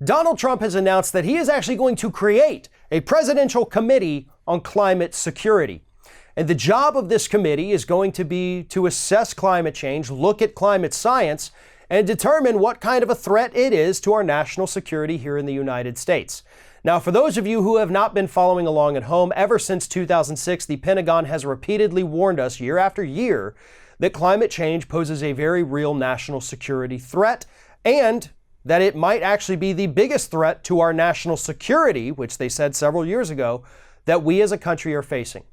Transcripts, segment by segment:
Donald Trump has announced that he is actually going to create a presidential committee on climate security. And the job of this committee is going to be to assess climate change, look at climate science, and determine what kind of a threat it is to our national security here in the United States. Now, for those of you who have not been following along at home, ever since 2006, the Pentagon has repeatedly warned us year after year that climate change poses a very real national security threat, and that it might actually be the biggest threat to our national security, which they said several years ago, that we as a country are facing.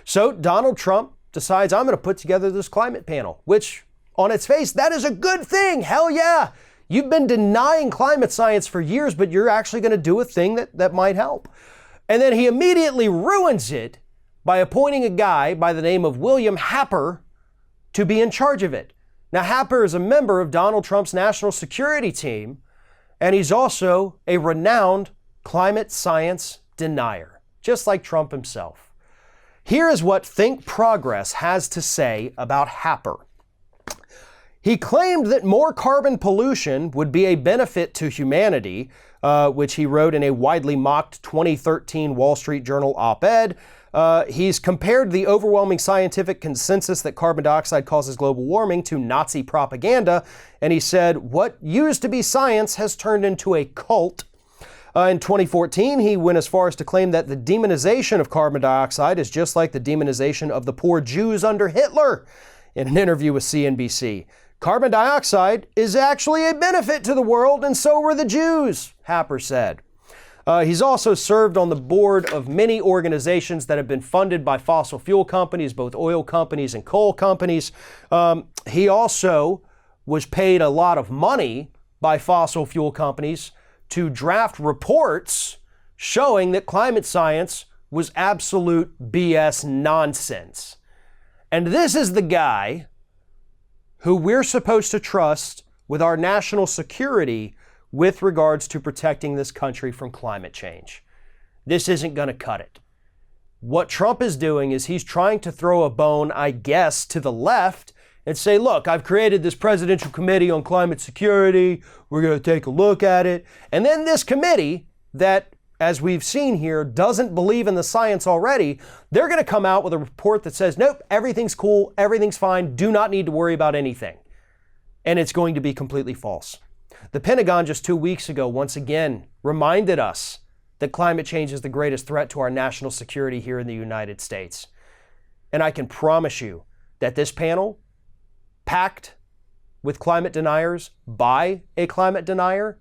So Donald Trump decides, I'm going to put together this climate panel, which on its face, that is a good thing. Hell yeah. You've been denying climate science for years, but you're actually going to do a thing that might help. And then he immediately ruins it by appointing a guy by the name of William Happer to be in charge of it. Now, Happer is a member of Donald Trump's national security team, and he's also a renowned climate science denier, just like Trump himself. Here is what Think Progress has to say about Happer. He claimed that more carbon pollution would be a benefit to humanity, which he wrote in a widely mocked 2013 Wall Street Journal op-ed. He's compared the overwhelming scientific consensus that carbon dioxide causes global warming to Nazi propaganda, and he said, what used to be science has turned into a cult. In 2014, he went as far as to claim that the demonization of carbon dioxide is just like the demonization of the poor Jews under Hitler in an interview with CNBC. Carbon dioxide is actually a benefit to the world, and so were the Jews, Happer said. He's also served on the board of many organizations that have been funded by fossil fuel companies, both oil companies and coal companies. He also was paid a lot of money by fossil fuel companies to draft reports showing that climate science was absolute BS nonsense. And this is the guy who we're supposed to trust with our national security with regards to protecting this country from climate change. This isn't going to cut it. What Trump is doing is he's trying to throw a bone, I guess, to the left and say, look, I've created this presidential committee on climate security. We're going to take a look at it. And then this committee that, as we've seen here, doesn't believe in the science already, they're going to come out with a report that says, nope, everything's cool, everything's fine, do not need to worry about anything. And it's going to be completely false. The Pentagon just 2 weeks ago, once again, reminded us that climate change is the greatest threat to our national security here in the United States. And I can promise you that this panel, packed with climate deniers by a climate denier,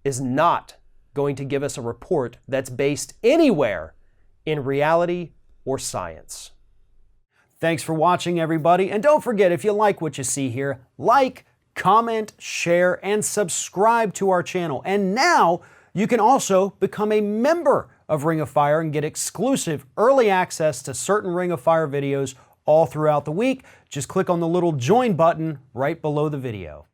is not going to give us a report that's based anywhere in reality or science. Thanks for watching, everybody. And don't forget, if you like what you see here, like, comment, share, and subscribe to our channel. And now you can also become a member of Ring of Fire and get exclusive early access to certain Ring of Fire videos all throughout the week. Just click on the little join button right below the video.